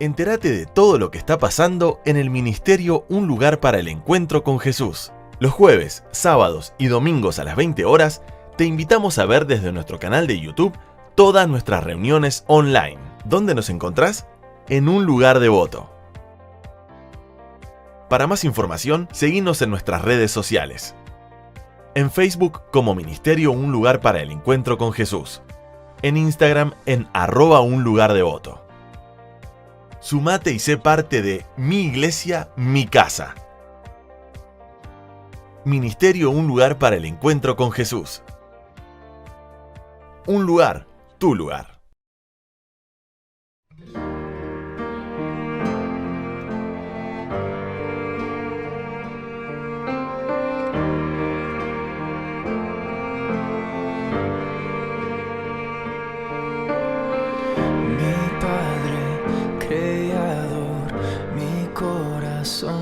Entérate de todo lo que está pasando en el ministerio Un Lugar para el Encuentro con Jesús. Los jueves, sábados y domingos a las 20 horas, te invitamos a ver desde nuestro canal de YouTube todas nuestras reuniones online. ¿Dónde nos encontrás? En Un Lugar Devoto. Para más información, seguinos en nuestras redes sociales. En Facebook como Ministerio Un Lugar para el Encuentro con Jesús. En Instagram en @unlugardevoto. Sumate y sé parte de Mi Iglesia, Mi Casa. Ministerio Un Lugar para el Encuentro con Jesús. Un lugar, tu lugar.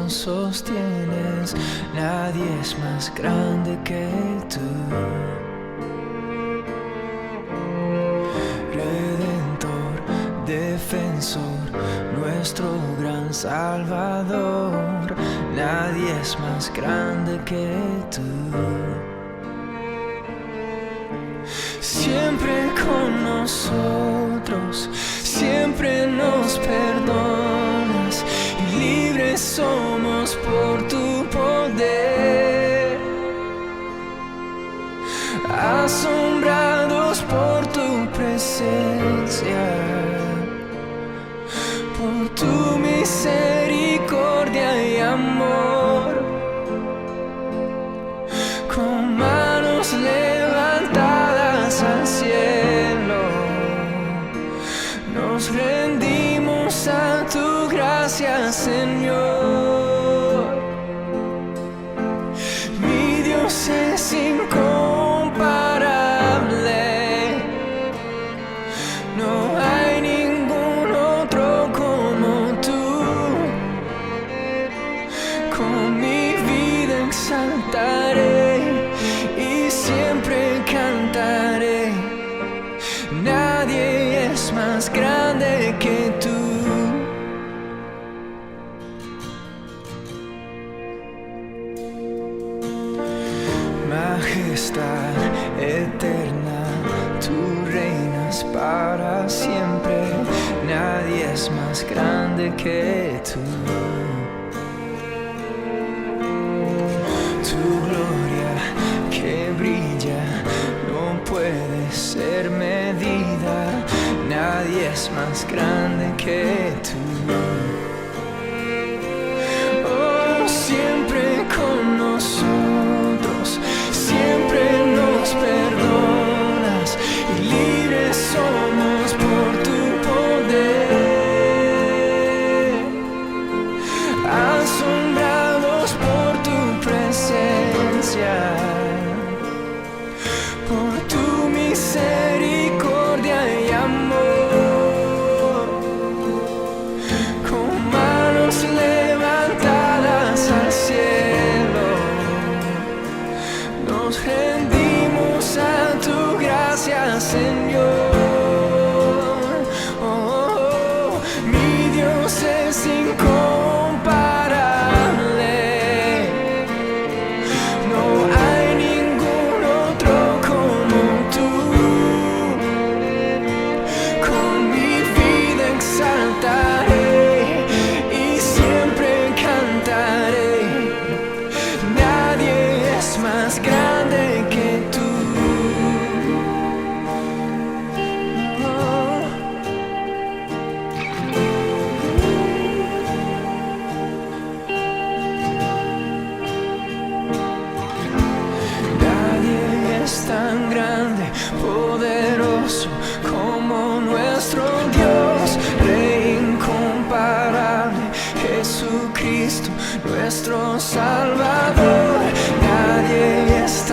Sostienes, nadie es más grande que tú. Redentor, defensor, nuestro gran Salvador, nadie es más grande que tú. Siempre con nosotros, siempre nos perdonas. Libres somos por tu poder, asombrados por tu presencia, por tu misericordia y amor. Con manos levantadas al cielo, nos rendimos a tu gracia, Señor. Mi Dios es incomparable, no hay ningún otro como tú. Con mi vida exaltaré y siempre cantaré. Nadie es más grande que tú. Majestad eterna, tú reinas para siempre. Nadie es más grande que tú. Tu gloria que brilla no puede ser medida. Nadie es más grande que tú. Oh, siempre con nosotros, siempre nos perdonas y libres somos por tu poder, asombrados por tu presencia, por tu misericordia y amor. Con manos levantadas al cielo, nos rendimos a tu gracia, Señor. Oh, oh, oh. Mi Dios es incomparable, no hay ningún otro como tú. Con mi vida exaltaré y siempre cantaré. Nadie es más grande que tú. Nadie es tan grande, poderoso como nuestro Dios, Rey incomparable, Jesucristo, nuestro Salvador. Nadie es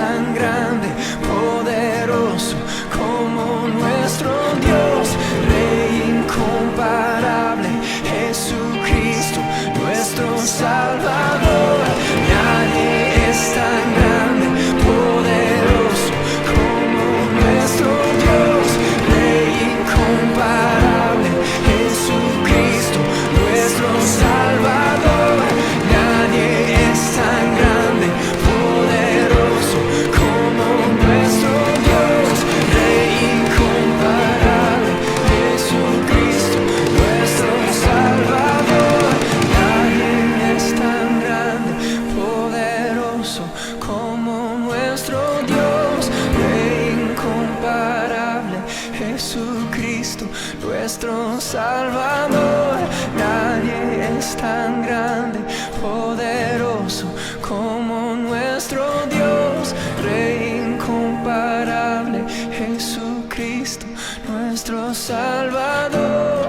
Jesucristo, nuestro Salvador. Nadie es tan grande, poderoso como nuestro Dios, Rey incomparable, Jesucristo, nuestro Salvador.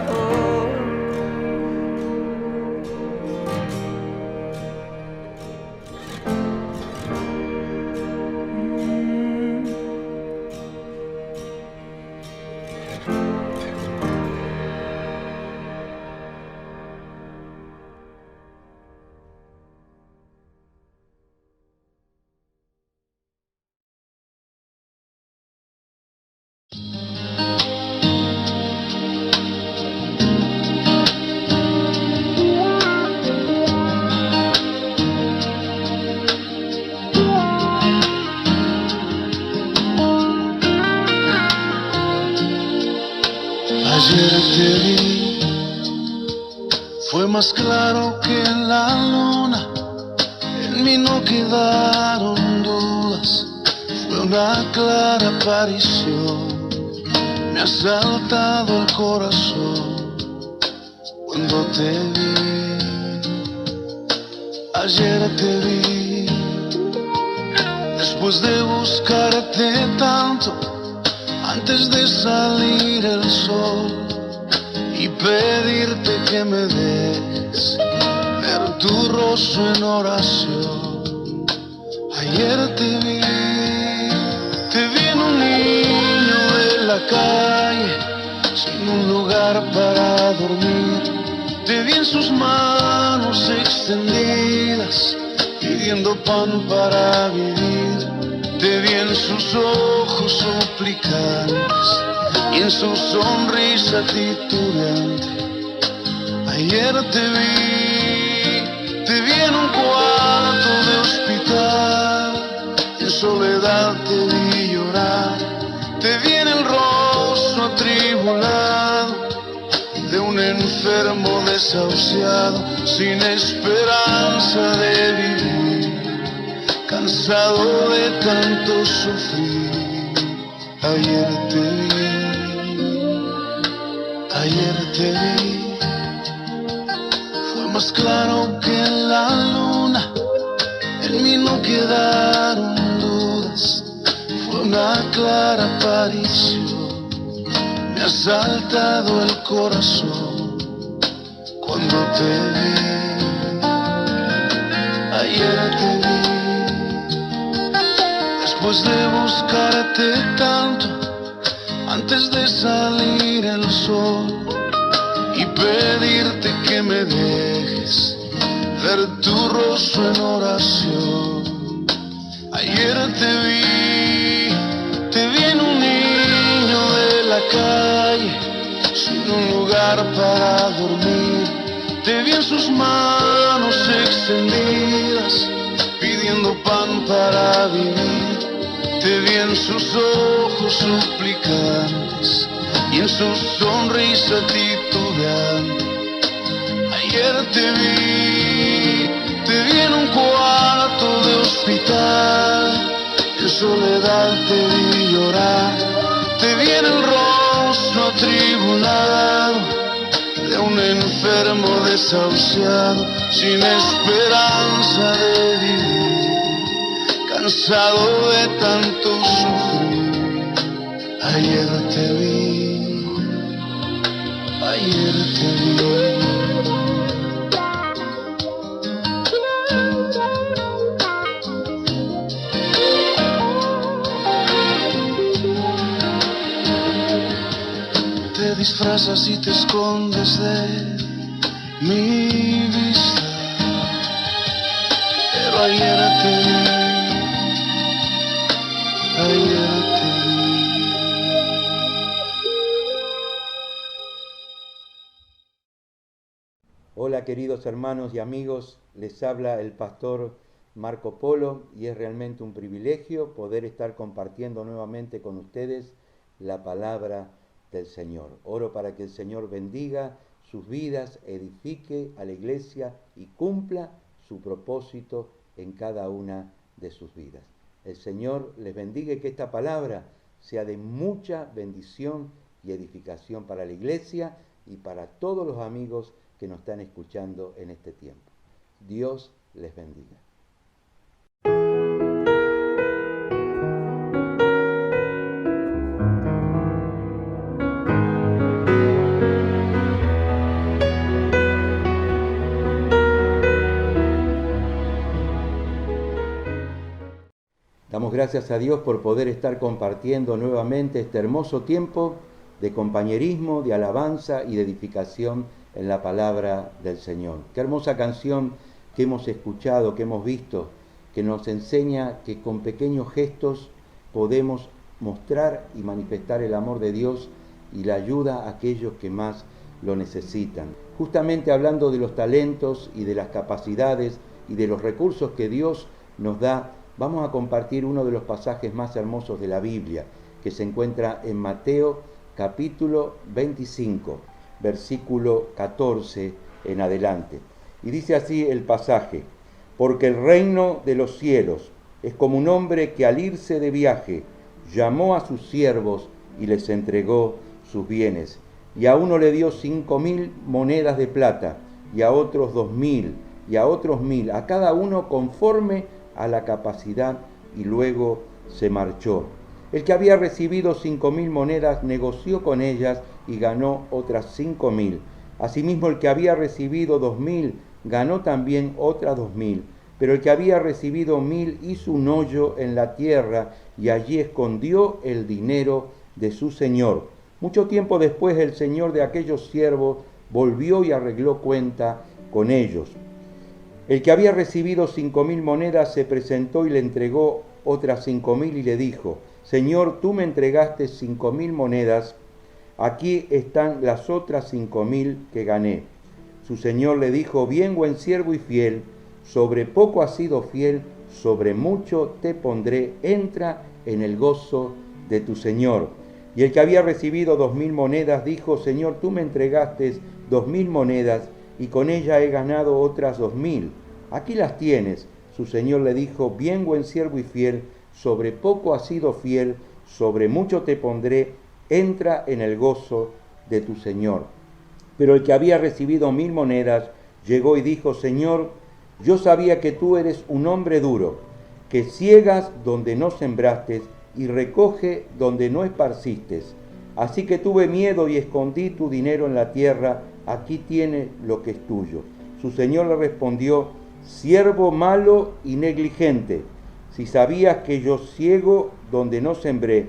Ayer te vi, fue más claro que la luna, en mí no quedaron dudas, fue una clara aparición, me ha saltado el corazón cuando te vi. Ayer te vi, después de buscarte tanto, antes de salir el sol y pedirte que me dejes ver tu rostro en oración. Ayer te vi en un niño de la calle, sin un lugar para dormir. Te vi en sus manos extendidas, pidiendo pan para vivir. Te vi en sus ojos suplicantes y en su sonrisa titubeante. Ayer te vi en un cuarto de hospital, en soledad te vi llorar. Te vi en el rostro atribulado de un enfermo desahuciado, sin esperanza de vivir, cansado de tanto sufrir. Ayer te vi, fue más claro que la luna, en mí no quedaron dudas, fue una clara aparición, me ha saltado el corazón cuando te vi. Ayer te vi, después de buscarte tanto, antes de salir el sol y pedirte que me dejes ver tu rostro en oración. Ayer te vi en un niño de la calle, sin un lugar para dormir. Te vi en sus manos extendidas, pidiendo pan para vivir. Te vi en sus ojos suplicantes y en su sonrisa titubeante. Ayer te vi en un cuarto de hospital, en soledad te vi llorar. Te vi en el rostro atribulado de un enfermo desahuciado, sin esperanza de vivir, cansado de tanto sufrir. Ayer te vi, ayer te vi. Te disfrazas y te escondes de mi vista, pero ayer te vi, ayer te vi. Hola queridos hermanos y amigos, les habla el pastor Marco Polo y es realmente un privilegio poder estar compartiendo nuevamente con ustedes la palabra del Señor. Oro para que el Señor bendiga sus vidas, edifique a la iglesia y cumpla su propósito en cada una de sus vidas. El Señor les bendiga y que esta palabra sea de mucha bendición y edificación para la iglesia y para todos los amigos que nos están escuchando en este tiempo. Dios les bendiga. Damos gracias a Dios por poder estar compartiendo nuevamente este hermoso tiempo de compañerismo, de alabanza y de edificación en la palabra del Señor. Qué hermosa canción que hemos escuchado, que hemos visto, que nos enseña que con pequeños gestos podemos mostrar y manifestar el amor de Dios y la ayuda a aquellos que más lo necesitan. Justamente hablando de los talentos y de las capacidades y de los recursos que Dios nos da, vamos a compartir uno de los pasajes más hermosos de la Biblia, que se encuentra en Mateo capítulo 25, versículo 14 en adelante. Y dice así el pasaje: porque el reino de los cielos es como un hombre que al irse de viaje llamó a sus siervos y les entregó sus bienes. Y a uno le dio 5.000 monedas de plata, y a otros 2.000, y a otros 1.000, a cada uno conforme a la capacidad, y luego se marchó. El que había recibido 5.000 monedas negoció con ellas y ganó otras 5.000. Asimismo, el que había recibido 2.000 ganó también otras 2.000. Pero el que había recibido 1.000 hizo un hoyo en la tierra y allí escondió el dinero de su señor. Mucho tiempo después, el señor de aquellos siervos volvió y arregló cuenta con ellos. El que había recibido 5.000 monedas se presentó y le entregó otras 5.000 y le dijo: Señor, tú me entregaste 5.000 monedas, aquí están las otras 5.000 que gané. Su señor le dijo: bien, buen siervo y fiel, sobre poco has sido fiel, sobre mucho te pondré, entra en el gozo de tu señor. Y el que había recibido 2.000 monedas dijo: Señor, tú me entregaste 2.000 monedas, y con ella he ganado otras 2.000. Aquí las tienes. Su señor le dijo: bien, buen siervo y fiel, sobre poco has sido fiel, sobre mucho te pondré, entra en el gozo de tu señor. Pero el que había recibido 1.000 monedas llegó y dijo: Señor, yo sabía que tú eres un hombre duro, que ciegas donde no sembraste y recoge donde no esparciste. Así que tuve miedo y escondí tu dinero en la tierra, aquí tiene lo que es tuyo. Su señor le respondió: siervo malo y negligente, si sabías que yo ciego donde no sembré,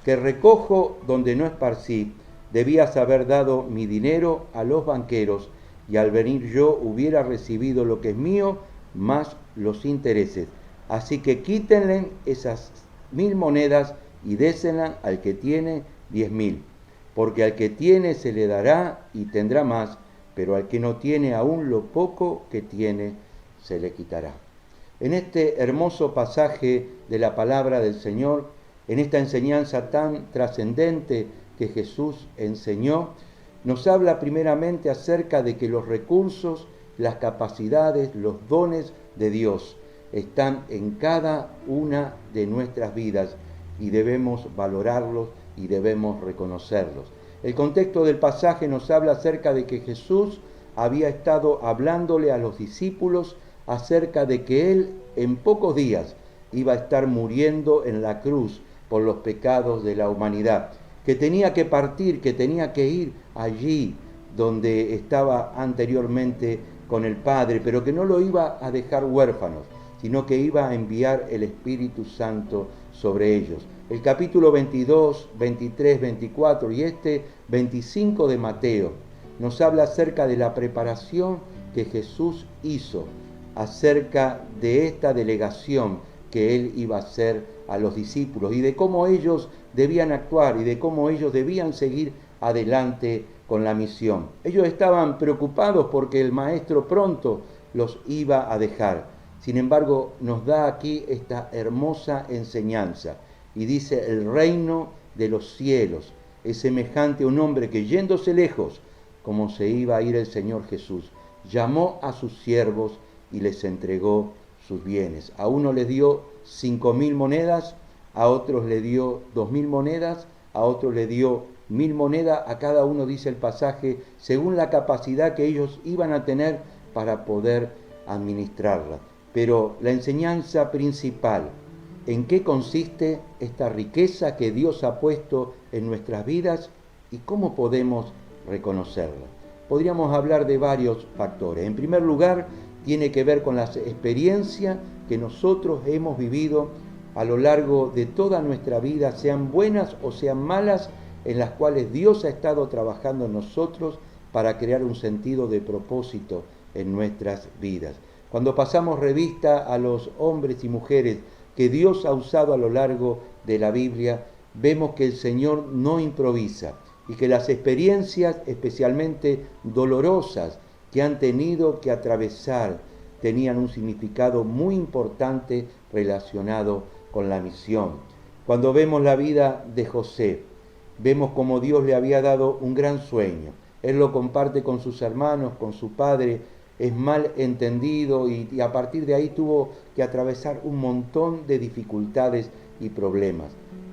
que recojo donde no esparcí, debías haber dado mi dinero a los banqueros, y al venir yo hubiera recibido lo que es mío, más los intereses. Así que quítenle esas 1.000 monedas y désenlas al que tiene 10.000, porque al que tiene se le dará y tendrá más, pero al que no tiene, aún lo poco que tiene se le quitará. En este hermoso pasaje de la palabra del Señor, en esta enseñanza tan trascendente que Jesús enseñó, nos habla primeramente acerca de que los recursos, las capacidades, los dones de Dios están en cada una de nuestras vidas y debemos valorarlos y debemos reconocerlos. El contexto del pasaje nos habla acerca de que Jesús había estado hablándole a los discípulos acerca de que Él en pocos días iba a estar muriendo en la cruz por los pecados de la humanidad, que tenía que partir, que tenía que ir allí donde estaba anteriormente con el Padre, pero que no lo iba a dejar huérfanos, sino que iba a enviar el Espíritu Santo sobre ellos. El capítulo 22, 23, 24 y este 25 de Mateo nos habla acerca de la preparación que Jesús hizo, acerca de esta delegación que Él iba a hacer a los discípulos y de cómo ellos debían actuar y de cómo ellos debían seguir adelante con la misión. Ellos estaban preocupados porque el Maestro pronto los iba a dejar. Sin embargo, nos da aquí esta hermosa enseñanza y dice: el reino de los cielos es semejante a un hombre que, yéndose lejos, como se iba a ir el Señor Jesús, llamó a sus siervos y les entregó sus bienes. A uno les dio 5.000 monedas, a otros le dio 2.000 monedas, a otros le dio 1000 monedas a cada uno, dice el pasaje, según la capacidad que ellos iban a tener para poder administrarla. Pero la enseñanza principal, ¿en qué consiste esta riqueza que Dios ha puesto en nuestras vidas y cómo podemos reconocerla? Podríamos hablar de varios factores. En primer lugar, tiene que ver con las experiencias que nosotros hemos vivido a lo largo de toda nuestra vida, sean buenas o sean malas, en las cuales Dios ha estado trabajando en nosotros para crear un sentido de propósito en nuestras vidas. Cuando pasamos revista a los hombres y mujeres que Dios ha usado a lo largo de la Biblia, vemos que el Señor no improvisa y que las experiencias, especialmente dolorosas, que han tenido que atravesar, tenían un significado muy importante relacionado con la misión. Cuando vemos la vida de José, vemos como Dios le había dado un gran sueño. Él lo comparte con sus hermanos, con su padre, es mal entendido y a partir de ahí tuvo que atravesar un montón de dificultades y problemas.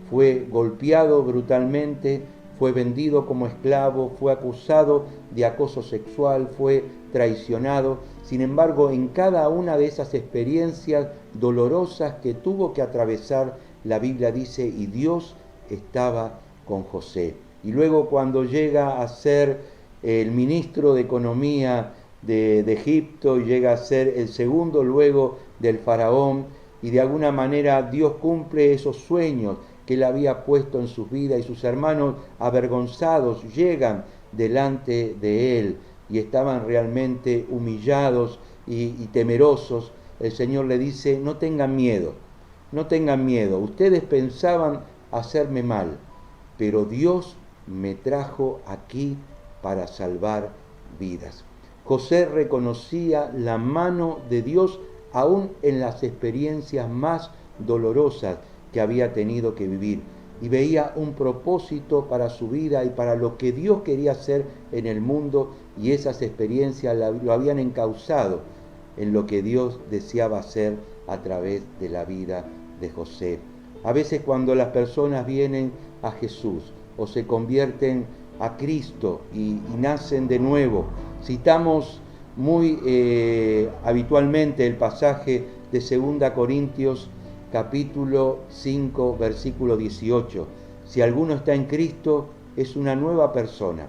Fue golpeado brutalmente, fue vendido como esclavo, fue acusado de acoso sexual, fue traicionado. Sin embargo, en cada una de esas experiencias dolorosas que tuvo que atravesar, la Biblia dice, y Dios estaba con José. Y luego cuando llega a ser el ministro de Economía de Egipto, y llega a ser el segundo luego del faraón, y de alguna manera Dios cumple esos sueños que él había puesto en sus vidas, y sus hermanos avergonzados llegan delante de él y estaban realmente humillados y temerosos. El Señor le dice, no tengan miedo, no tengan miedo, ustedes pensaban hacerme mal, pero Dios me trajo aquí para salvar vidas. José reconocía la mano de Dios aún en las experiencias más dolorosas que había tenido que vivir, y veía un propósito para su vida y para lo que Dios quería hacer en el mundo, y esas experiencias lo habían encauzado en lo que Dios deseaba hacer a través de la vida de José. A veces cuando las personas vienen a Jesús o se convierten a Cristo y nacen de nuevo, citamos muy habitualmente el pasaje de 2 Corintios capítulo 5, versículo 18. Si alguno está en Cristo, es una nueva persona.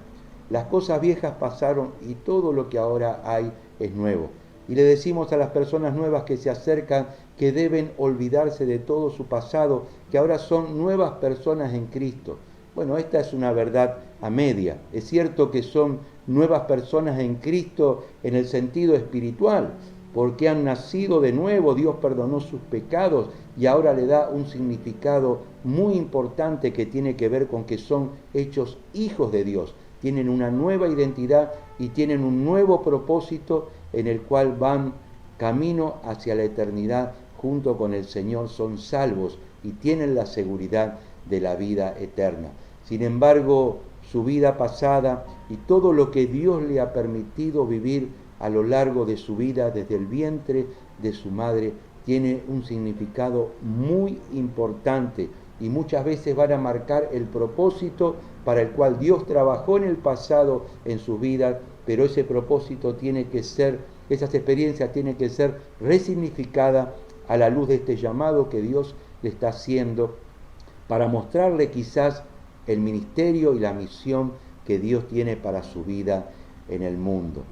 Las cosas viejas pasaron y todo lo que ahora hay es nuevo. Y le decimos a las personas nuevas que se acercan que deben olvidarse de todo su pasado, que ahora son nuevas personas en Cristo. Bueno, esta es una verdad a media. Es cierto que son nuevas personas en Cristo en el sentido espiritual, porque han nacido de nuevo, Dios perdonó sus pecados y ahora le da un significado muy importante que tiene que ver con que son hechos hijos de Dios, tienen una nueva identidad y tienen un nuevo propósito en el cual van camino hacia la eternidad junto con el Señor, son salvos y tienen la seguridad de la vida eterna. Sin embargo, su vida pasada y todo lo que Dios le ha permitido vivir a lo largo de su vida desde el vientre de su madre tiene un significado muy importante y muchas veces van a marcar el propósito para el cual Dios trabajó en el pasado en sus vidas, pero ese propósito tiene que ser, esas experiencias tienen que ser resignificadas a la luz de este llamado que Dios le está haciendo para mostrarle quizás el ministerio y la misión que Dios tiene para su vida en el mundo.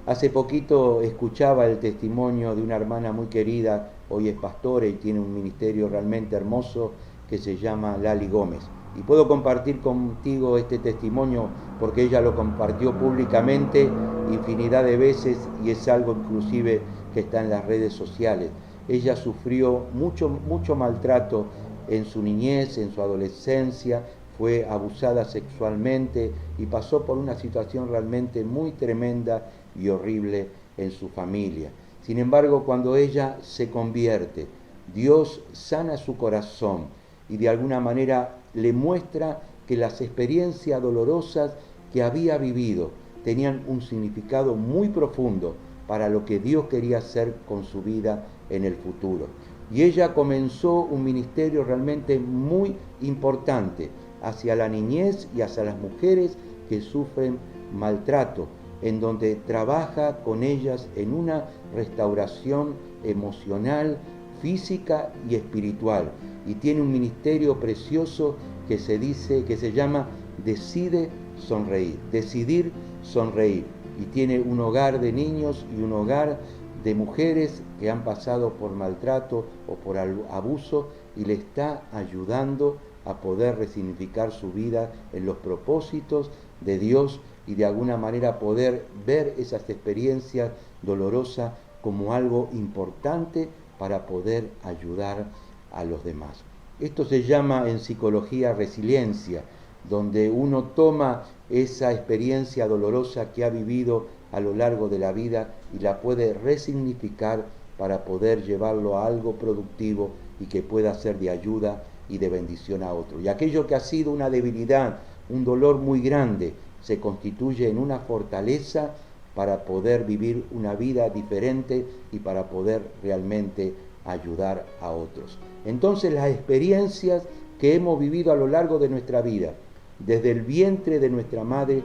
Hace poquito escuchaba el testimonio de una hermana muy querida, hoy es pastora y tiene un ministerio realmente hermoso que se llama Lali Gómez. Y puedo compartir contigo este testimonio porque ella lo compartió públicamente infinidad de veces y es algo inclusive que está en las redes sociales. Ella sufrió mucho maltrato en su niñez, en su adolescencia, fue abusada sexualmente y pasó por una situación realmente muy tremenda y horrible en su familia. Sin embargo, cuando ella se convierte, Dios sana su corazón y de alguna manera le muestra que las experiencias dolorosas que había vivido tenían un significado muy profundo para lo que Dios quería hacer con su vida en el futuro. Y ella comenzó un ministerio realmente muy importante hacia la niñez y hacia las mujeres que sufren maltrato, en donde trabaja con ellas en una restauración emocional, física y espiritual. Y tiene un ministerio precioso que se llama Decide Sonreír, decidir sonreír. Y tiene un hogar de niños y un hogar de mujeres que han pasado por maltrato o por abuso, y le está ayudando a poder resignificar su vida en los propósitos de Dios y de alguna manera poder ver esas experiencias dolorosas como algo importante para poder ayudar a los demás. Esto se llama en psicología resiliencia, donde uno toma esa experiencia dolorosa que ha vivido a lo largo de la vida y la puede resignificar para poder llevarlo a algo productivo y que pueda ser de ayuda y de bendición a otros. Y aquello que ha sido una debilidad, un dolor muy grande, se constituye en una fortaleza para poder vivir una vida diferente y para poder realmente ayudar a otros. Entonces las experiencias que hemos vivido a lo largo de nuestra vida, desde el vientre de nuestra madre,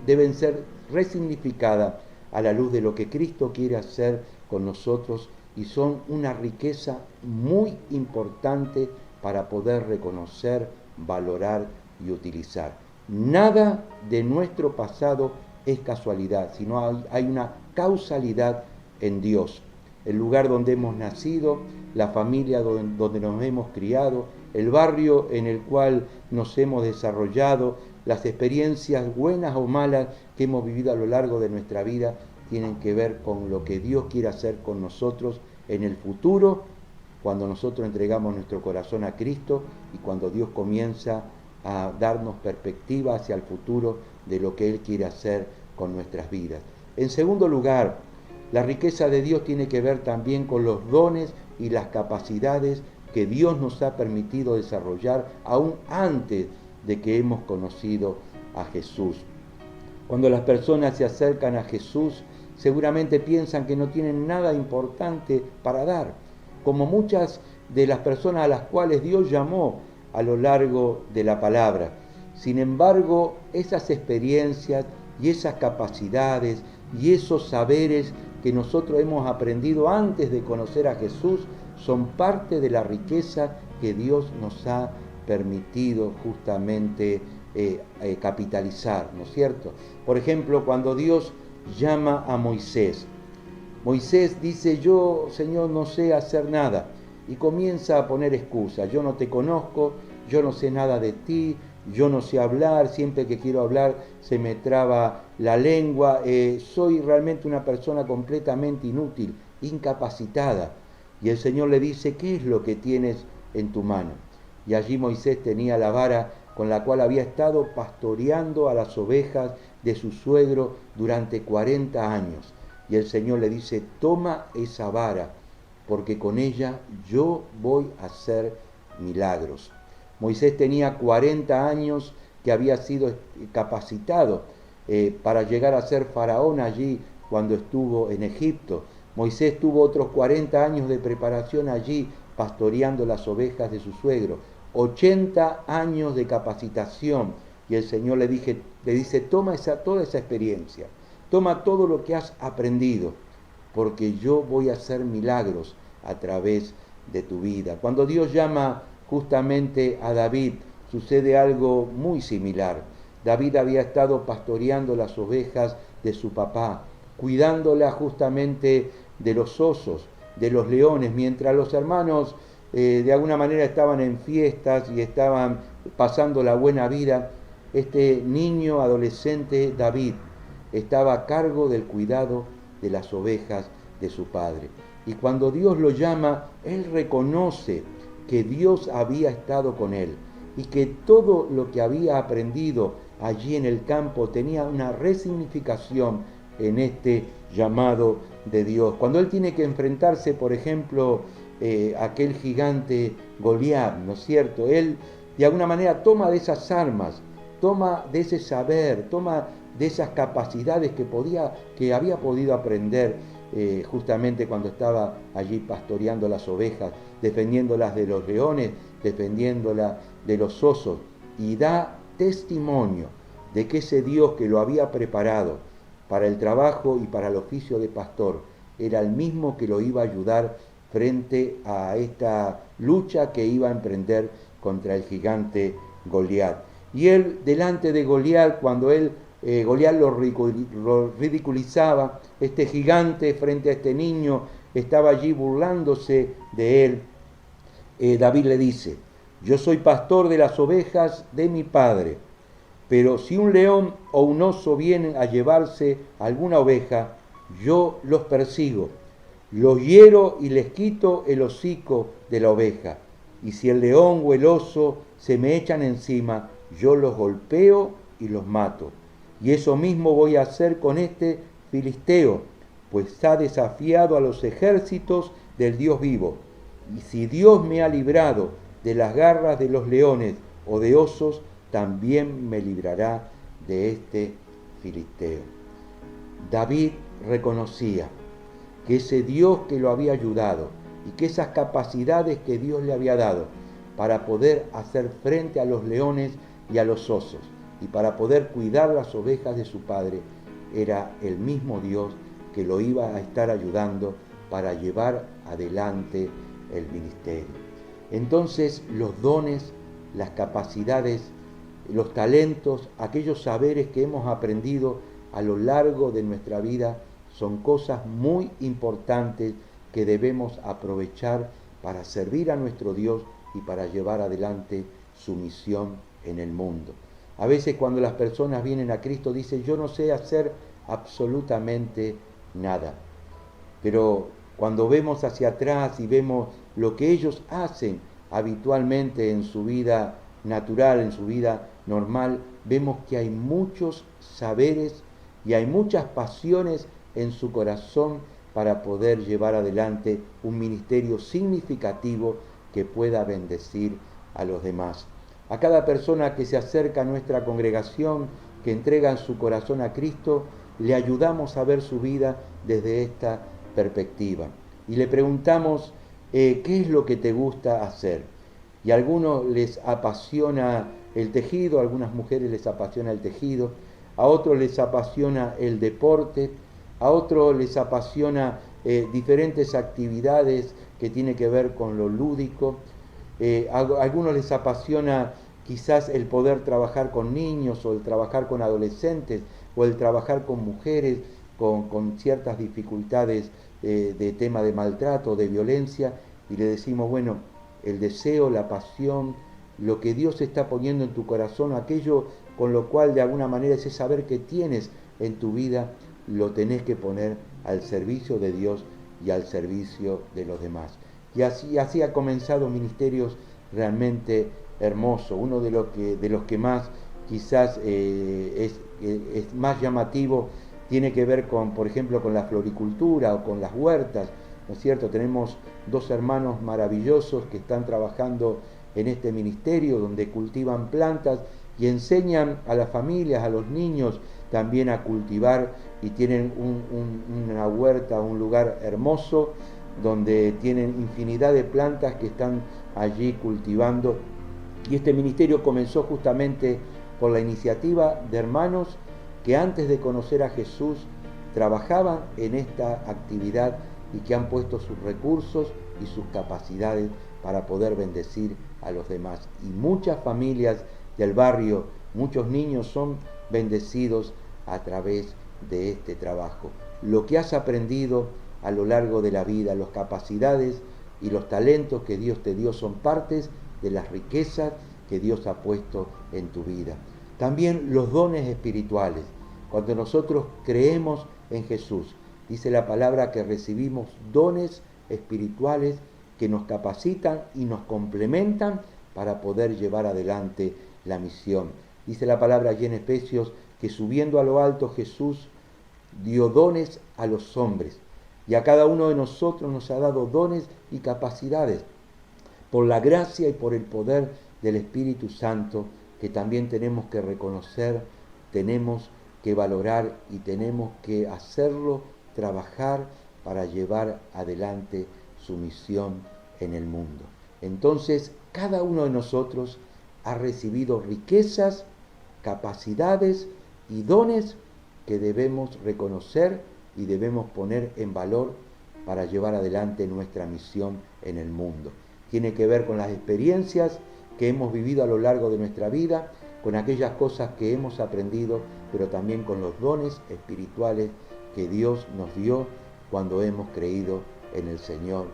deben ser resignificadas a la luz de lo que Cristo quiere hacer con nosotros, y son una riqueza muy importante para poder reconocer, valorar y utilizar. Nada de nuestro pasado es casualidad, sino hay una causalidad en Dios. El lugar donde hemos nacido, la familia donde nos hemos criado, el barrio en el cual nos hemos desarrollado, las experiencias buenas o malas que hemos vivido a lo largo de nuestra vida, tienen que ver con lo que Dios quiere hacer con nosotros en el futuro, cuando nosotros entregamos nuestro corazón a Cristo y cuando Dios comienza a darnos perspectiva hacia el futuro de lo que Él quiere hacer con nuestras vidas. En segundo lugar, la riqueza de Dios tiene que ver también con los dones y las capacidades que Dios nos ha permitido desarrollar aún antes de que hemos conocido a Jesús. Cuando las personas se acercan a Jesús, seguramente piensan que no tienen nada importante para dar, como muchas de las personas a las cuales Dios llamó a lo largo de la palabra. Sin embargo, esas experiencias y esas capacidades y esos saberes que nosotros hemos aprendido antes de conocer a Jesús son parte de la riqueza que Dios nos ha permitido justamente capitalizar, ¿no es cierto? Por ejemplo, cuando Dios llama a Moisés, Moisés dice: yo, Señor, no sé hacer nada, y comienza a poner excusas. Yo no te conozco, yo no sé nada de ti, yo no sé hablar, siempre que quiero hablar se me traba la lengua, soy realmente una persona completamente inútil, incapacitada. Y el Señor le dice: ¿qué es lo que tienes en tu mano? Y allí Moisés tenía la vara con la cual había estado pastoreando a las ovejas de su suegro durante 40 años. Y el Señor le dice: toma esa vara, porque con ella yo voy a hacer milagros. Moisés tenía 40 años que había sido capacitado para llegar a ser faraón allí cuando estuvo en Egipto. Moisés tuvo otros 40 años de preparación allí pastoreando las ovejas de su suegro. 80 años de capacitación, y el Señor le dice: toma toda esa experiencia, toma todo lo que has aprendido, porque yo voy a hacer milagros a través de tu vida. Cuando Dios llama justamente a David, sucede algo muy similar. David había estado pastoreando las ovejas de su papá, cuidándolas justamente de los osos, de los leones, mientras los hermanos de alguna manera estaban en fiestas y estaban pasando la buena vida. Este niño adolescente David estaba a cargo del cuidado de las ovejas de su padre. Y cuando Dios lo llama, él reconoce que Dios había estado con él y que todo lo que había aprendido allí en el campo tenía una resignificación en este llamado de Dios. Cuando él tiene que enfrentarse, por ejemplo, aquel gigante Goliat, ¿no es cierto? Él de alguna manera toma de esas armas, toma de ese saber, toma de esas capacidades que había podido aprender justamente cuando estaba allí pastoreando las ovejas, defendiéndolas de los leones, defendiéndolas de los osos. y da testimonio de que ese Dios que lo había preparado para el trabajo y para el oficio de pastor era el mismo que lo iba a ayudar frente a esta lucha que iba a emprender contra el gigante Goliat. Y él, delante de Goliat, cuando Goliat lo ridiculizaba, este gigante frente a este niño estaba allí burlándose de él, David le dice: yo soy pastor de las ovejas de mi padre, pero si un león o un oso vienen a llevarse alguna oveja, yo los persigo, los hiero y les quito el hocico de la oveja. Y si el león o el oso se me echan encima, yo los golpeo y los mato. Y eso mismo voy a hacer con este filisteo, pues ha desafiado a los ejércitos del Dios vivo. Y si Dios me ha librado de las garras de los leones o de osos, también me librará de este filisteo. David reconocía que ese Dios que lo había ayudado y que esas capacidades que Dios le había dado para poder hacer frente a los leones y a los osos y para poder cuidar las ovejas de su padre, era el mismo Dios que lo iba a estar ayudando para llevar adelante el ministerio. Entonces los dones, las capacidades, los talentos, aquellos saberes que hemos aprendido a lo largo de nuestra vida son cosas muy importantes que debemos aprovechar para servir a nuestro Dios y para llevar adelante su misión en el mundo. A veces cuando las personas vienen a Cristo dicen: yo no sé hacer absolutamente nada. Pero cuando vemos hacia atrás y vemos lo que ellos hacen habitualmente en su vida natural, en su vida normal, vemos que hay muchos saberes y hay muchas pasiones en su corazón para poder llevar adelante un ministerio significativo que pueda bendecir a los demás. A cada persona que se acerca a nuestra congregación, que entrega su corazón a Cristo, le ayudamos a ver su vida desde esta perspectiva. Y le preguntamos: ¿qué es lo que te gusta hacer? Y a algunos les apasiona el tejido, a algunas mujeres les apasiona el tejido, a otros les apasiona el deporte, a otros les apasiona diferentes actividades que tienen que ver con lo lúdico, a algunos les apasiona quizás el poder trabajar con niños o el trabajar con adolescentes o el trabajar con mujeres con ciertas dificultades de tema de maltrato, de violencia, y le decimos: bueno, el deseo, la pasión, lo que Dios está poniendo en tu corazón, aquello con lo cual de alguna manera ese saber que tienes en tu vida, lo tenés que poner al servicio de Dios y al servicio de los demás. Y así ha comenzado ministerios realmente hermosos. Uno de los que más quizás es más llamativo tiene que ver con, por ejemplo, con la floricultura o con las huertas, ¿no es cierto? Tenemos dos hermanos maravillosos que están trabajando en este ministerio, donde cultivan plantas y enseñan a las familias, a los niños también a cultivar, y tienen una huerta, un lugar hermoso donde tienen infinidad de plantas que están allí cultivando. Y este ministerio comenzó justamente por la iniciativa de hermanos que antes de conocer a Jesús trabajaban en esta actividad y que han puesto sus recursos y sus capacidades para poder bendecir a los demás. Y muchas familias del barrio, muchos niños son bendecidos a través de este trabajo. Lo que has aprendido a lo largo de la vida, las capacidades y los talentos que Dios te dio son partes de las riquezas que Dios ha puesto en tu vida. También los dones espirituales. Cuando nosotros creemos en Jesús, dice la palabra que recibimos dones espirituales que nos capacitan y nos complementan para poder llevar adelante la misión. Dice la palabra allí en Efesios que subiendo a lo alto Jesús dio dones a los hombres, y a cada uno de nosotros nos ha dado dones y capacidades por la gracia y por el poder del Espíritu Santo, que también tenemos que reconocer, tenemos que valorar y tenemos que hacerlo trabajar para llevar adelante su misión en el mundo. Entonces, cada uno de nosotros ha recibido riquezas, capacidades y dones que debemos reconocer y debemos poner en valor para llevar adelante nuestra misión en el mundo. Tiene que ver con las experiencias que hemos vivido a lo largo de nuestra vida, con aquellas cosas que hemos aprendido, pero también con los dones espirituales que Dios nos dio cuando hemos creído en el Señor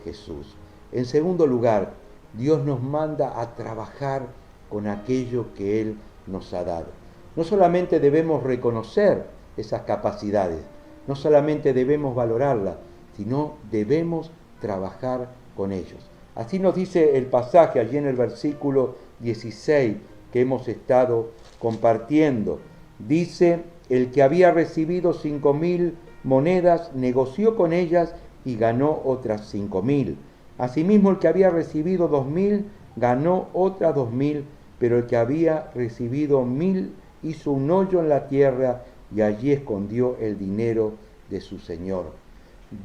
Jesús. En segundo lugar, Dios nos manda a trabajar con aquello que Él nos ha dado. No solamente debemos reconocer esas capacidades, no solamente debemos valorarlas, sino debemos trabajar con ellos. Así nos dice el pasaje allí en el versículo 16 que hemos estado compartiendo. Dice, el que había recibido 5.000 monedas negoció con ellas y ganó otras 5.000. Asimismo, el que había recibido 2.000 ganó otras 2.000, pero el que había recibido 1.000 hizo un hoyo en la tierra y allí escondió el dinero de su señor.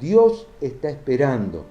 Dios está esperando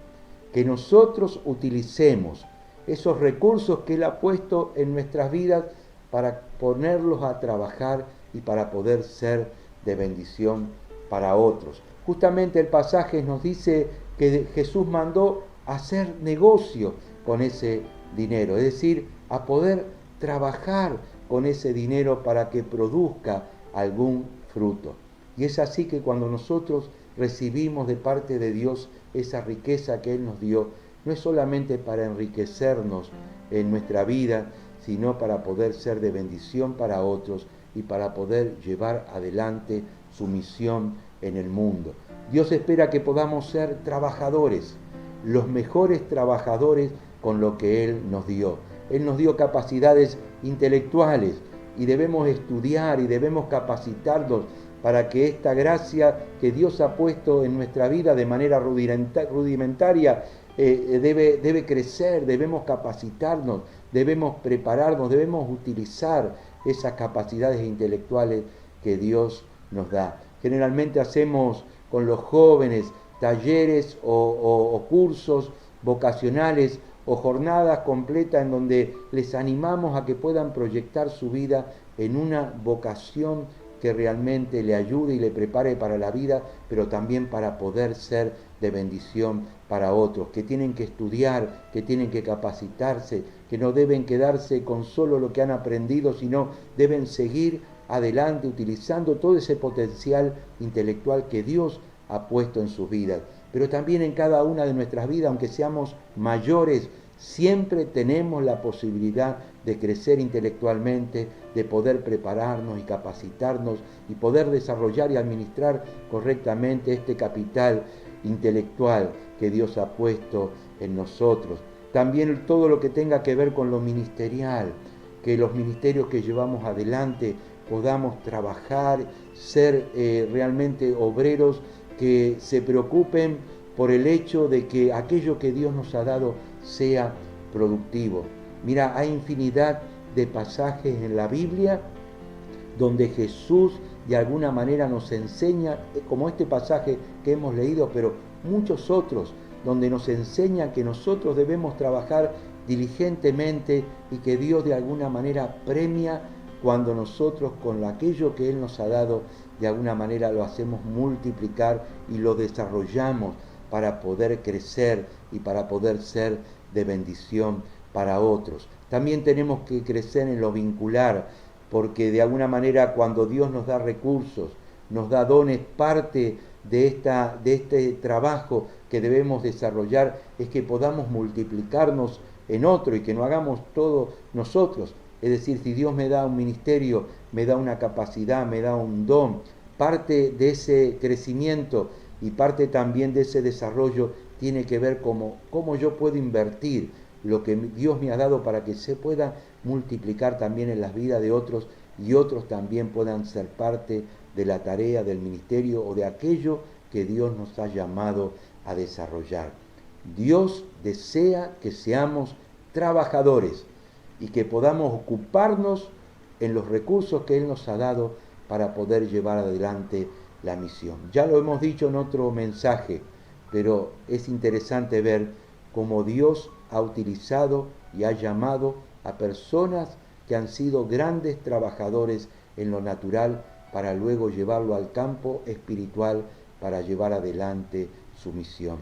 que nosotros utilicemos esos recursos que Él ha puesto en nuestras vidas para ponerlos a trabajar y para poder ser de bendición para otros. Justamente el pasaje nos dice que Jesús mandó hacer negocio con ese dinero, es decir, a poder trabajar con ese dinero para que produzca algún fruto. Y es así que cuando nosotros recibimos de parte de Dios esa riqueza que Él nos dio, no es solamente para enriquecernos en nuestra vida, sino para poder ser de bendición para otros y para poder llevar adelante su misión en el mundo. Dios espera que podamos ser trabajadores, los mejores trabajadores con lo que Él nos dio. Él nos dio capacidades intelectuales y debemos estudiar y debemos capacitarnos para que esta gracia que Dios ha puesto en nuestra vida de manera rudimentaria debe crecer, debemos capacitarnos, debemos prepararnos, debemos utilizar esas capacidades intelectuales que Dios nos da. Generalmente hacemos con los jóvenes talleres o cursos vocacionales o jornadas completas en donde les animamos a que puedan proyectar su vida en una vocación que realmente le ayude y le prepare para la vida, pero también para poder ser de bendición para otros, que tienen que estudiar, que tienen que capacitarse, que no deben quedarse con solo lo que han aprendido, sino deben seguir adelante utilizando todo ese potencial intelectual que Dios ha puesto en sus vidas. Pero también en cada una de nuestras vidas, aunque seamos mayores, siempre tenemos la posibilidad de crecer intelectualmente, de poder prepararnos y capacitarnos y poder desarrollar y administrar correctamente este capital intelectual que Dios ha puesto en nosotros. También todo lo que tenga que ver con lo ministerial, que los ministerios que llevamos adelante podamos trabajar, ser realmente obreros que se preocupen por el hecho de que aquello que Dios nos ha dado sea productivo. Mira, hay infinidad de pasajes en la Biblia donde Jesús de alguna manera nos enseña, como este pasaje que hemos leído, pero muchos otros, donde nos enseña que nosotros debemos trabajar diligentemente y que Dios de alguna manera premia cuando nosotros con aquello que Él nos ha dado, de alguna manera lo hacemos multiplicar y lo desarrollamos para poder crecer y para poder ser de bendición para otros. También tenemos que crecer en lo vincular, porque de alguna manera cuando Dios nos da recursos, nos da dones, parte de este trabajo que debemos desarrollar es que podamos multiplicarnos en otro y que no hagamos todo nosotros. Es decir, si Dios me da un ministerio, me da una capacidad, me da un don, parte de ese crecimiento y parte también de ese desarrollo tiene que ver cómo yo puedo invertir lo que Dios me ha dado para que se pueda multiplicar también en las vidas de otros y otros también puedan ser parte de la tarea del ministerio o de aquello que Dios nos ha llamado a desarrollar. Dios desea que seamos trabajadores y que podamos ocuparnos en los recursos que Él nos ha dado para poder llevar adelante la misión. Ya lo hemos dicho en otro mensaje, pero es interesante ver cómo Dios ha utilizado y ha llamado a personas que han sido grandes trabajadores en lo natural para luego llevarlo al campo espiritual para llevar adelante su misión.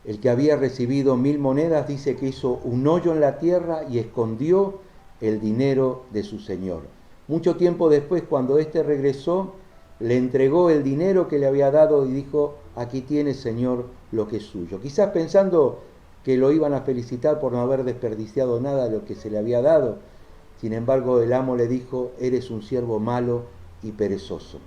El que había recibido 1000 monedas dice que hizo un hoyo en la tierra y escondió el dinero de su señor. Mucho tiempo después, cuando éste regresó, le entregó el dinero que le había dado y dijo: aquí tiene, señor, lo que es suyo. Quizás pensando que lo iban a felicitar por no haber desperdiciado nada de lo que se le había dado. Sin embargo, el amo le dijo: eres un siervo malo y perezoso,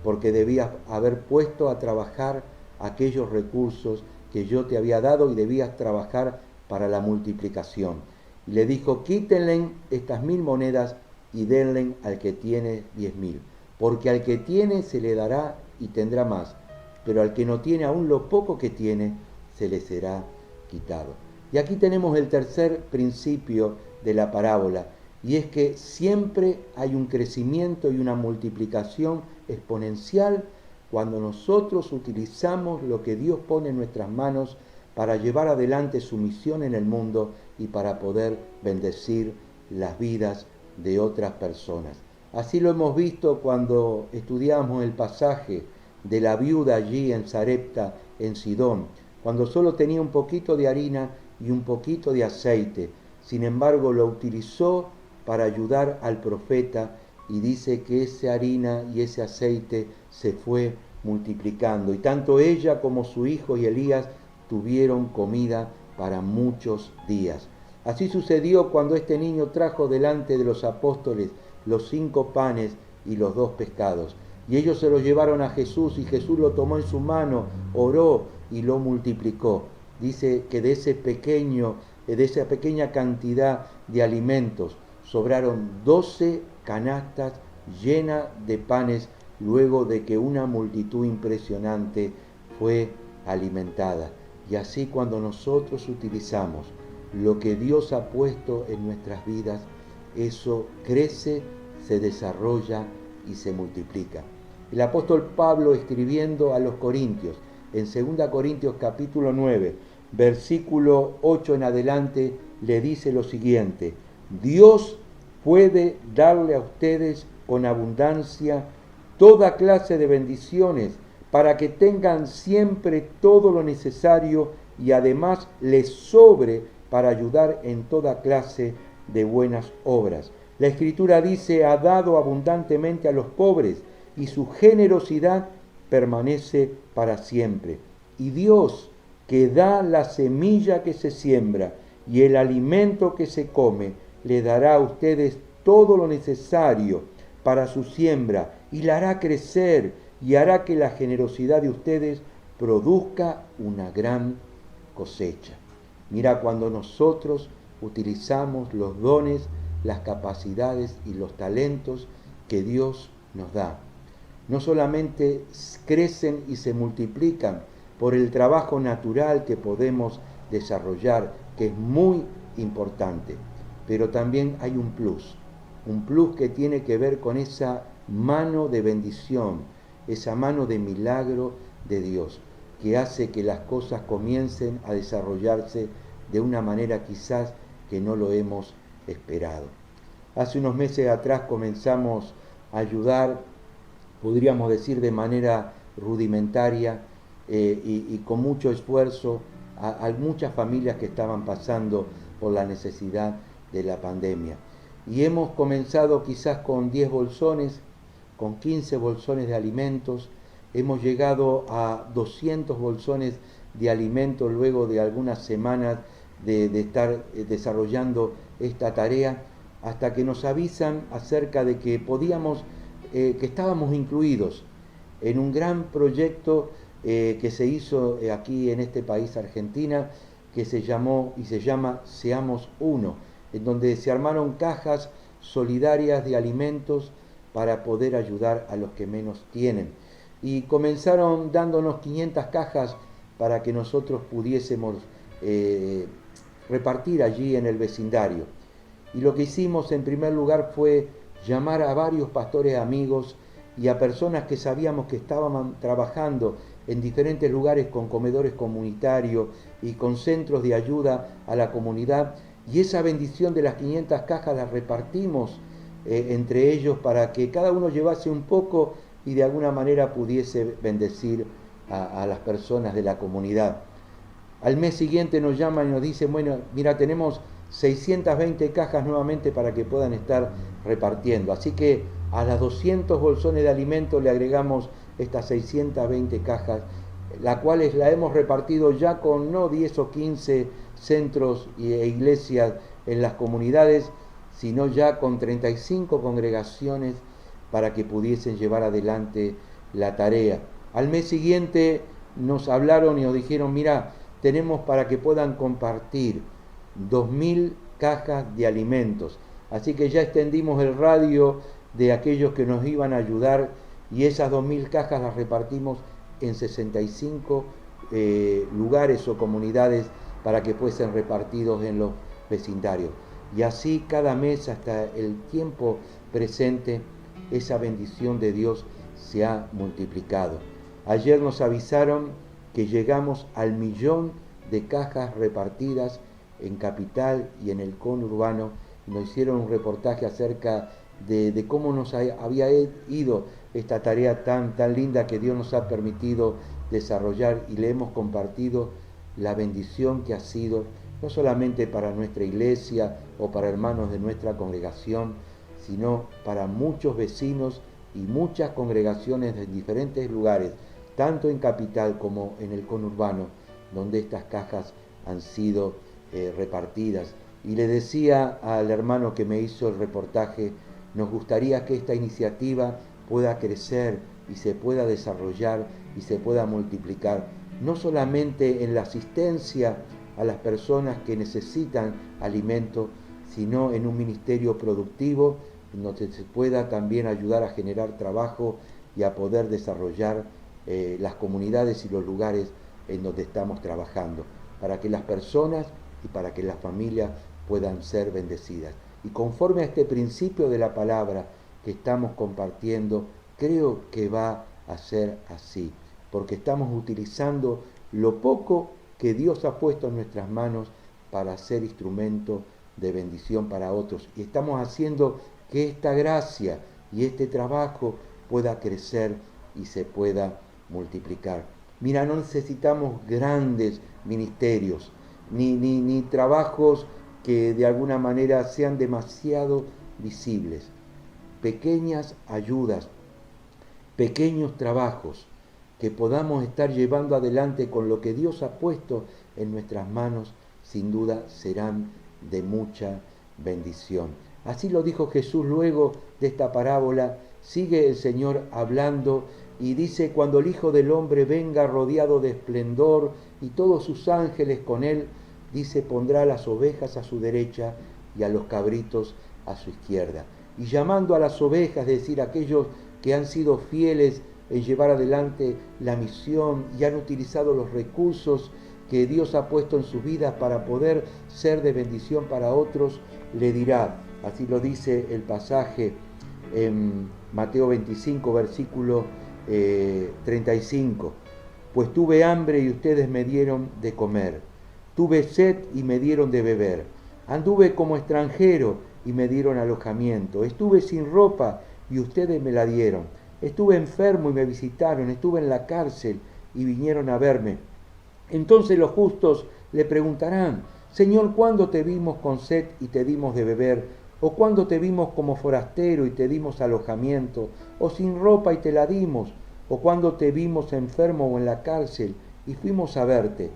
porque debías haber puesto a trabajar aquellos recursos que yo te había dado y debías trabajar para la multiplicación. Y le dijo: quítenle estas 1000 monedas y denle al que tiene 10.000, porque al que tiene se le dará y tendrá más, pero al que no tiene, aún lo poco que tiene se le será quitado. Y aquí tenemos el tercer principio de la parábola, y es que siempre hay un crecimiento y una multiplicación exponencial cuando nosotros utilizamos lo que Dios pone en nuestras manos para llevar adelante su misión en el mundo y para poder bendecir las vidas de otras personas. Así lo hemos visto cuando estudiamos el pasaje de la viuda allí en Sarepta, en Sidón, cuando solo tenía un poquito de harina y un poquito de aceite. Sin embargo, lo utilizó para ayudar al profeta, y dice que esa harina y ese aceite se fue multiplicando, y tanto ella como su hijo y Elías tuvieron comida para muchos días. Así sucedió cuando este niño trajo delante de los apóstoles los 5 panes y los 2 pescados, y ellos se los llevaron a Jesús, y Jesús lo tomó en su mano, oró y lo multiplicó. Dice que de esa pequeña cantidad de alimentos sobraron 12 canastas llenas de panes, luego de que una multitud impresionante fue alimentada. Y así, cuando nosotros utilizamos lo que Dios ha puesto en nuestras vidas, eso crece, se desarrolla y se multiplica. El apóstol Pablo, escribiendo a los Corintios, en 2 Corintios capítulo 9, versículo 8 en adelante, le dice lo siguiente: Dios puede darle a ustedes con abundancia toda clase de bendiciones, para que tengan siempre todo lo necesario y además les sobre para ayudar en toda clase de buenas obras. La Escritura dice: ha dado abundantemente a los pobres, y su generosidad permanece para siempre. Y Dios, que da la semilla que se siembra y el alimento que se come, le dará a ustedes todo lo necesario para su siembra, y la hará crecer, y hará que la generosidad de ustedes produzca una gran cosecha. Mira, cuando nosotros utilizamos los dones, las capacidades y los talentos que Dios nos da, no solamente crecen y se multiplican por el trabajo natural que podemos desarrollar, que es muy importante, pero también hay un plus que tiene que ver con esa mano de bendición, esa mano de milagro de Dios, que hace que las cosas comiencen a desarrollarse de una manera quizás que no lo hemos esperado. Hace unos meses atrás comenzamos a ayudar, podríamos decir de manera rudimentaria y con mucho esfuerzo, a muchas familias que estaban pasando por la necesidad de la pandemia. Y hemos comenzado quizás con 10 bolsones, con 15 bolsones de alimentos. Hemos llegado a 200 bolsones de alimentos luego de algunas semanas de estar desarrollando esta tarea, hasta que nos avisan acerca de que que estábamos incluidos en un gran proyecto que se hizo aquí en este país, Argentina, que se llamó y se llama Seamos Uno, en donde se armaron cajas solidarias de alimentos para poder ayudar a los que menos tienen. Y comenzaron dándonos 500 cajas para que nosotros pudiésemos repartir allí en el vecindario. Y lo que hicimos en primer lugar fue llamar a varios pastores amigos y a personas que sabíamos que estaban trabajando en diferentes lugares con comedores comunitarios y con centros de ayuda a la comunidad, Y esa bendición de las 500 cajas las repartimos entre ellos para que cada uno llevase un poco y de alguna manera pudiese bendecir a las personas de la comunidad. Al mes siguiente nos llaman y nos dicen, bueno, mira, tenemos 620 cajas nuevamente para que puedan estar repartiendo. Así que a las 200 bolsones de alimentos le agregamos estas 620 cajas, las cuales la hemos repartido ya con no 10 o 15 centros e iglesias en las comunidades, sino ya con 35 congregaciones para que pudiesen llevar adelante la tarea. Al mes siguiente nos hablaron y nos dijeron, mira, tenemos para que puedan compartir 2000 cajas de alimentos. Así que ya extendimos el radio de aquellos que nos iban a ayudar y esas 2000 cajas las repartimos en 65 lugares o comunidades para que fuesen repartidos en los vecindarios. Y así cada mes hasta el tiempo presente, esa bendición de Dios se ha multiplicado. Ayer nos avisaron que llegamos al 1.000.000 de cajas repartidas en Capital y en el conurbano. Nos hicieron un reportaje acerca de cómo nos había ido esta tarea tan linda que Dios nos ha permitido desarrollar, y le hemos compartido la bendición que ha sido no solamente para nuestra iglesia o para hermanos de nuestra congregación, sino para muchos vecinos y muchas congregaciones de diferentes lugares, tanto en Capital como en el conurbano, donde estas cajas han sido repartidas. Y le decía al hermano que me hizo el reportaje, nos gustaría que esta iniciativa pueda crecer y se pueda desarrollar y se pueda multiplicar, no solamente en la asistencia a las personas que necesitan alimento, sino en un ministerio productivo donde se pueda también ayudar a generar trabajo y a poder desarrollar las comunidades y los lugares en donde estamos trabajando, para que las personas y para que las familias puedan ser bendecidas. Y conforme a este principio de la palabra que estamos compartiendo, creo que va a ser así, porque estamos utilizando lo poco que Dios ha puesto en nuestras manos para ser instrumento de bendición para otros. Y estamos haciendo que esta gracia y este trabajo pueda crecer y se pueda multiplicar. Mira, no necesitamos grandes ministerios, ni trabajos que de alguna manera sean demasiado visibles. Pequeñas ayudas, pequeños trabajos que podamos estar llevando adelante con lo que Dios ha puesto en nuestras manos, sin duda serán de mucha bendición. Así lo dijo Jesús luego de esta parábola. Sigue el Señor hablando y dice, cuando el Hijo del Hombre venga rodeado de esplendor y todos sus ángeles con él, dice, pondrá las ovejas a su derecha y a los cabritos a su izquierda. Y llamando a las ovejas, es decir, aquellos que han sido fieles en llevar adelante la misión y han utilizado los recursos que Dios ha puesto en sus vidas para poder ser de bendición para otros, le dirá, así lo dice el pasaje en Mateo 25, versículo 35, pues tuve hambre y ustedes me dieron de comer, tuve sed y me dieron de beber, anduve como extranjero y me dieron alojamiento, estuve sin ropa y ustedes me la dieron, estuve enfermo y me visitaron, estuve en la cárcel y vinieron a verme. Entonces los justos le preguntarán, Señor, ¿cuándo te vimos con sed y te dimos de beber? ¿O cuándo te vimos como forastero y te dimos alojamiento? ¿O sin ropa y te la dimos? ¿O cuándo te vimos enfermo o en la cárcel y fuimos a verte?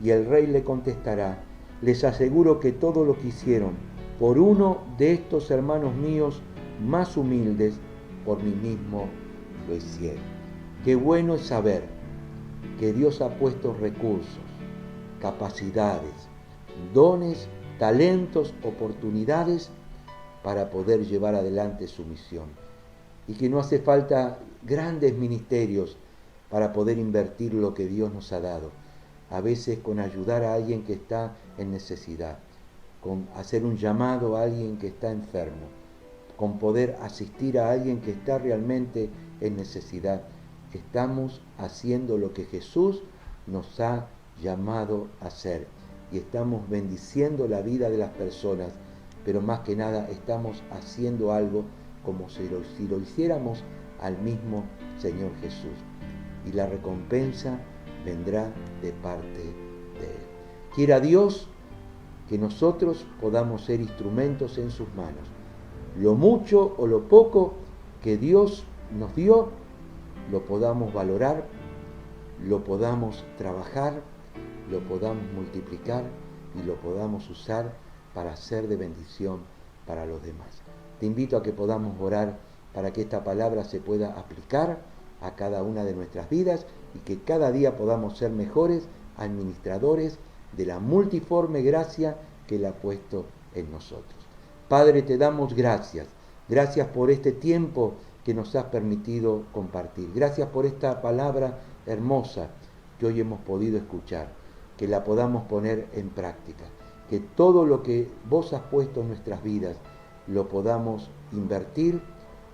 Y el rey le contestará, les aseguro que todo lo que hicieron por uno de estos hermanos míos más humildes, por mí mismo lo hicieron. Qué bueno es saber que Dios ha puesto recursos, capacidades, dones, talentos, oportunidades para poder llevar adelante su misión. Y que no hace falta grandes ministerios para poder invertir lo que Dios nos ha dado. A veces con ayudar a alguien que está en necesidad, con hacer un llamado a alguien que está enfermo, con poder asistir a alguien que está realmente en necesidad. Estamos haciendo lo que Jesús nos ha llamado a hacer. y estamos bendiciendo la vida de las personas, pero más que nada estamos haciendo algo como si lo hiciéramos al mismo Señor Jesús. Y la recompensa vendrá de parte de Él. Quiera Dios que nosotros podamos ser instrumentos en sus manos. Lo mucho o lo poco que Dios nos dio, lo podamos valorar, lo podamos trabajar, lo podamos multiplicar y lo podamos usar para ser de bendición para los demás. Te invito a que podamos orar para que esta palabra se pueda aplicar a cada una de nuestras vidas y que cada día podamos ser mejores administradores de la multiforme gracia que Él ha puesto en nosotros. Padre, te damos gracias. Gracias por este tiempo que nos has permitido compartir. Gracias por esta palabra hermosa que hoy hemos podido escuchar, que la podamos poner en práctica, que todo lo que vos has puesto en nuestras vidas lo podamos invertir,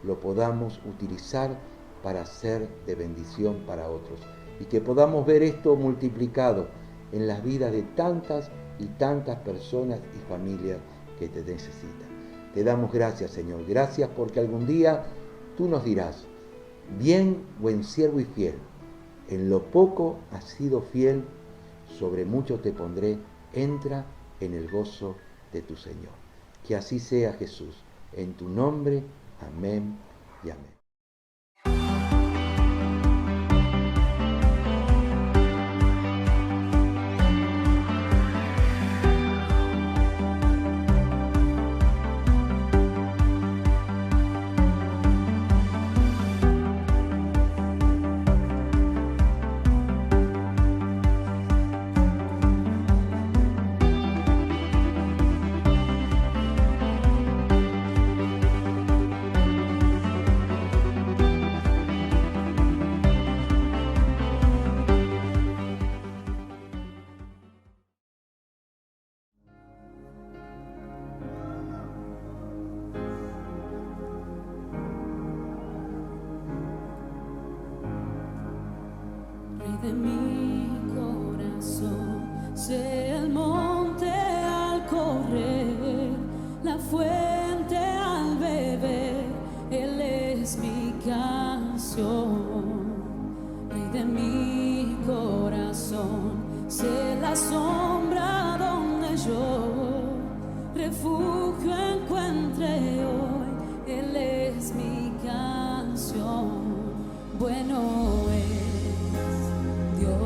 lo podamos utilizar para ser de bendición para otros y que podamos ver esto multiplicado en las vidas de tantas y tantas personas y familias que te necesitan. Te damos gracias, Señor. Gracias porque algún día tú nos dirás: bien, buen siervo y fiel, en lo poco has sido fiel, sobre mucho te pondré, entra en el gozo de tu Señor. Que así sea, Jesús, en tu nombre, amén y amén. De mi corazón, sea el monte al correr, la fuente al beber, Él es mi canción. Rey de mi corazón, sé la sombra donde yo refugio encuentre hoy, Él es mi canción. Bueno es Dios.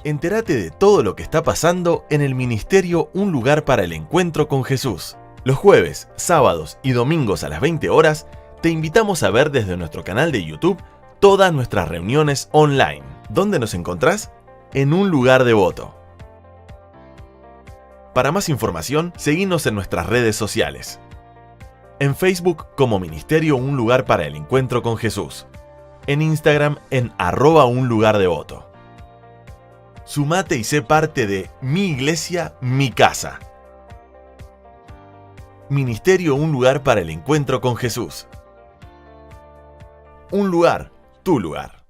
Entérate de todo lo que está pasando en el ministerio Un Lugar para el Encuentro con Jesús. Los jueves, sábados y domingos a las 20 horas, te invitamos a ver desde nuestro canal de YouTube todas nuestras reuniones online. ¿Dónde nos encontrás? En Un Lugar Devoto. Para más información, seguinos en nuestras redes sociales. En Facebook como Ministerio Un Lugar para el Encuentro con Jesús. En Instagram en @unlugardevoto. Sumate y sé parte de Mi Iglesia, Mi Casa. Ministerio Un Lugar para el Encuentro con Jesús. Un lugar, tu lugar.